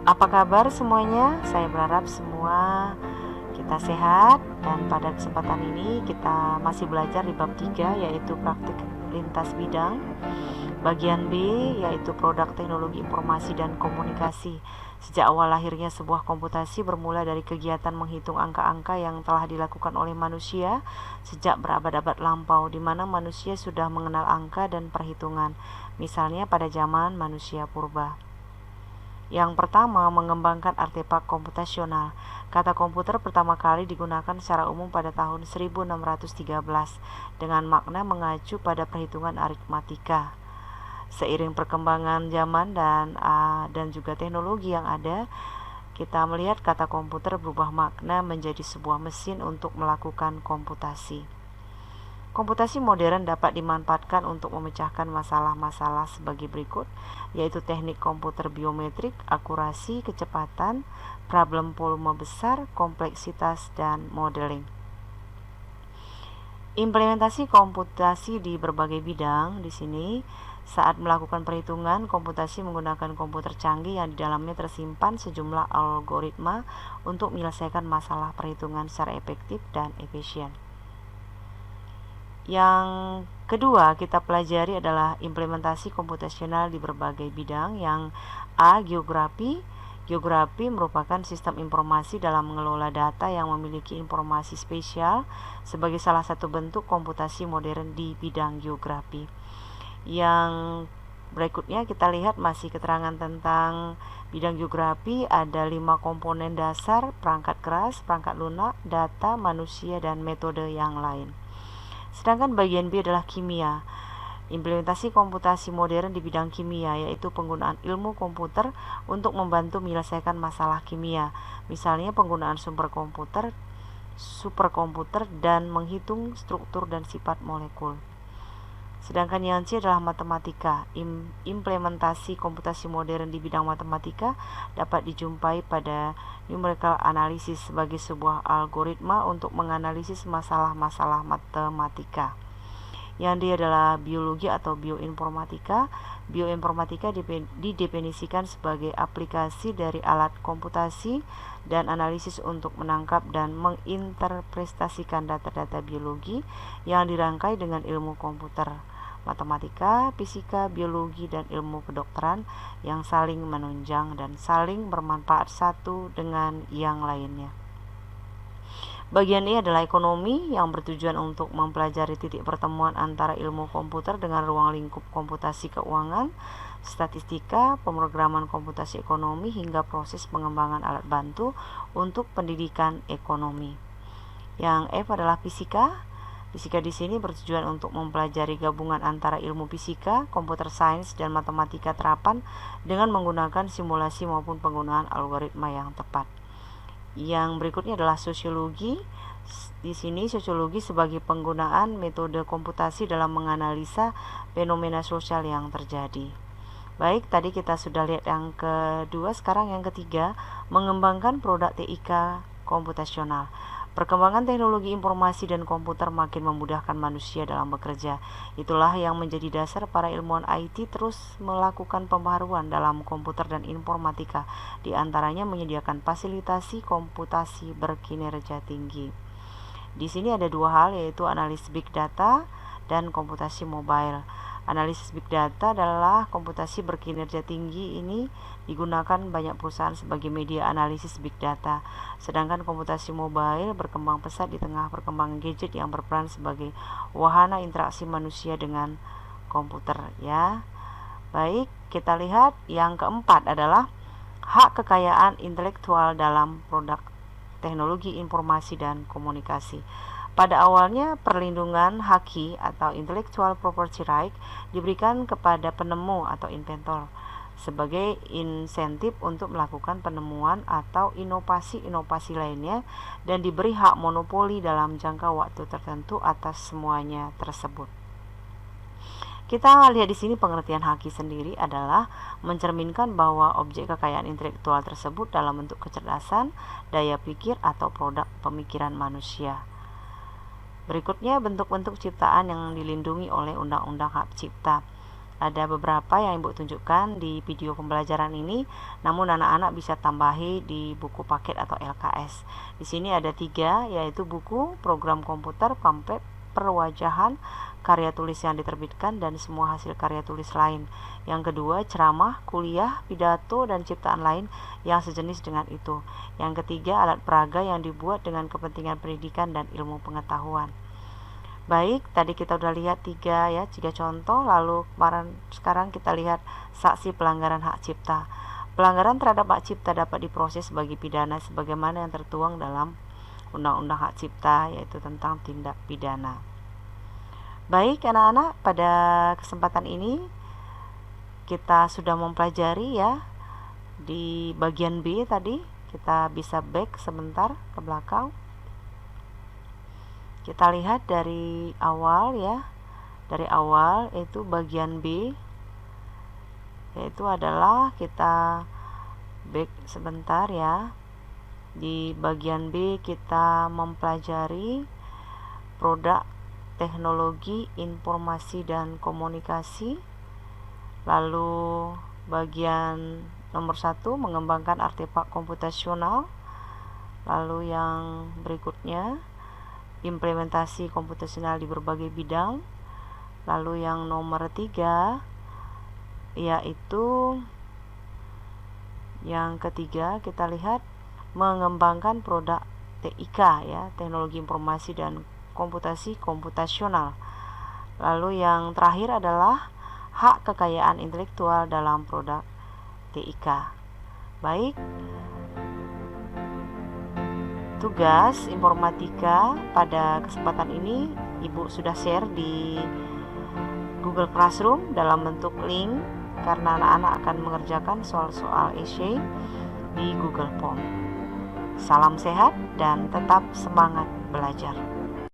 Apa kabar semuanya? Saya berharap semua kita sehat, dan pada kesempatan ini kita masih belajar di bab 3, yaitu praktik lintas bidang. Bagian B yaitu produk teknologi informasi dan komunikasi. Sejak awal lahirnya sebuah komputasi bermula dari kegiatan menghitung angka-angka yang telah dilakukan oleh manusia sejak berabad-abad lampau, di mana manusia sudah mengenal angka dan perhitungan, misalnya pada zaman manusia purba. Yang pertama, mengembangkan artefak komputasional. Kata komputer pertama kali digunakan secara umum pada tahun 1613 dengan makna mengacu pada perhitungan aritmatika. Seiring perkembangan zaman dan juga teknologi yang ada, kita melihat kata komputer berubah makna menjadi sebuah mesin untuk melakukan komputasi. Komputasi modern dapat dimanfaatkan untuk memecahkan masalah-masalah sebagai berikut, yaitu teknik komputer biometrik, akurasi, kecepatan, problem volume besar, kompleksitas, dan modeling. Implementasi komputasi di berbagai bidang. Di sini, saat melakukan perhitungan, komputasi menggunakan komputer canggih yang di dalamnya tersimpan sejumlah algoritma untuk menyelesaikan masalah perhitungan secara efektif dan efisien. Yang kedua kita pelajari adalah implementasi komputasional di berbagai bidang. Yang A, geografi. Geografi merupakan sistem informasi dalam mengelola data yang memiliki informasi spesial sebagai salah satu bentuk komputasi modern di bidang geografi. Yang berikutnya kita lihat masih keterangan tentang bidang geografi. Ada 5 komponen dasar: perangkat keras, perangkat lunak, data, manusia, dan metode yang lain. Sedangkan bagian B adalah kimia. Implementasi komputasi modern di bidang kimia, yaitu penggunaan ilmu komputer untuk membantu menyelesaikan masalah kimia, misalnya penggunaan superkomputer, dan menghitung struktur dan sifat molekul. Sedangkan yang C adalah matematika. Implementasi komputasi modern di bidang matematika dapat dijumpai pada numerical analysis sebagai sebuah algoritma untuk menganalisis masalah-masalah matematika. Yang D adalah biologi atau bioinformatika. Bioinformatika didefinisikan sebagai aplikasi dari alat komputasi dan analisis untuk menangkap dan menginterpretasikan data-data biologi yang dirangkai dengan ilmu komputer, matematika, fisika, biologi, dan ilmu kedokteran yang saling menunjang dan saling bermanfaat satu dengan yang lainnya. Bagian E adalah ekonomi, yang bertujuan untuk mempelajari titik pertemuan antara ilmu komputer dengan ruang lingkup komputasi keuangan, statistika, pemrograman komputasi ekonomi, hingga proses pengembangan alat bantu untuk pendidikan ekonomi. Yang F adalah fisika. Fisika di sini bertujuan untuk mempelajari gabungan antara ilmu fisika, computer science, dan matematika terapan dengan menggunakan simulasi maupun penggunaan algoritma yang tepat. Yang berikutnya adalah sosiologi. Di sini sosiologi sebagai penggunaan metode komputasi dalam menganalisa fenomena sosial yang terjadi. Baik, tadi kita sudah lihat yang kedua, sekarang yang ketiga, mengembangkan produk TIK komputasional. Perkembangan teknologi informasi dan komputer makin memudahkan manusia dalam bekerja. Itulah yang menjadi dasar para ilmuwan IT terus melakukan pembaharuan dalam komputer dan informatika, di antaranya menyediakan fasilitasi komputasi berkinerja tinggi. Di sini ada 2 hal, yaitu analisis big data dan komputasi mobile. Analisis big data adalah komputasi berkinerja tinggi. Ini digunakan banyak perusahaan sebagai media analisis big data. Sedangkan komputasi mobile berkembang pesat di tengah perkembangan gadget yang berperan sebagai wahana interaksi manusia dengan komputer, ya. Baik, kita lihat yang keempat adalah hak kekayaan intelektual dalam produk teknologi informasi dan komunikasi. Pada awalnya, perlindungan haki atau intellectual property right diberikan kepada penemu atau inventor sebagai insentif untuk melakukan penemuan atau inovasi-inovasi lainnya, dan diberi hak monopoli dalam jangka waktu tertentu atas semuanya tersebut. Kita lihat di sini pengertian haki sendiri adalah mencerminkan bahwa objek kekayaan intelektual tersebut dalam bentuk kecerdasan, daya pikir, atau produk pemikiran manusia. Berikutnya, bentuk-bentuk ciptaan yang dilindungi oleh Undang-Undang Hak Cipta. Ada beberapa yang Ibu tunjukkan di video pembelajaran ini, namun anak-anak bisa tambahi di buku paket atau LKS. Di sini ada 3, yaitu buku, program komputer, pamflet, perwajahan, karya tulis yang diterbitkan, dan semua hasil karya tulis lain. Yang kedua, ceramah, kuliah, pidato, dan ciptaan lain yang sejenis dengan itu. Yang ketiga, alat peraga yang dibuat dengan kepentingan pendidikan dan ilmu pengetahuan. Baik, tadi kita udah lihat 3 contoh, lalu sekarang kita lihat saksi pelanggaran hak cipta. Pelanggaran terhadap hak cipta dapat diproses sebagai pidana sebagaimana yang tertuang dalam Undang-Undang Hak Cipta, yaitu tentang tindak pidana. Baik anak-anak, pada kesempatan ini kita sudah mempelajari ya di bagian B tadi. Kita bisa back sebentar ke belakang. Kita lihat dari awal ya. Dari awal itu bagian B, yaitu adalah kita back sebentar ya. Di bagian B kita mempelajari produk teknologi informasi dan komunikasi. Lalu bagian nomor 1 mengembangkan artefak komputasional. Lalu yang berikutnya implementasi komputasional di berbagai bidang. Lalu yang nomor 3 yaitu yang ketiga kita lihat mengembangkan produk TIK ya, teknologi informasi dan komputasional. Lalu yang terakhir adalah hak kekayaan intelektual dalam produk TIK. Baik, tugas informatika pada kesempatan ini Ibu sudah share di Google Classroom dalam bentuk link, karena anak-anak akan mengerjakan soal-soal essay di Google Form. Salam sehat dan tetap semangat belajar.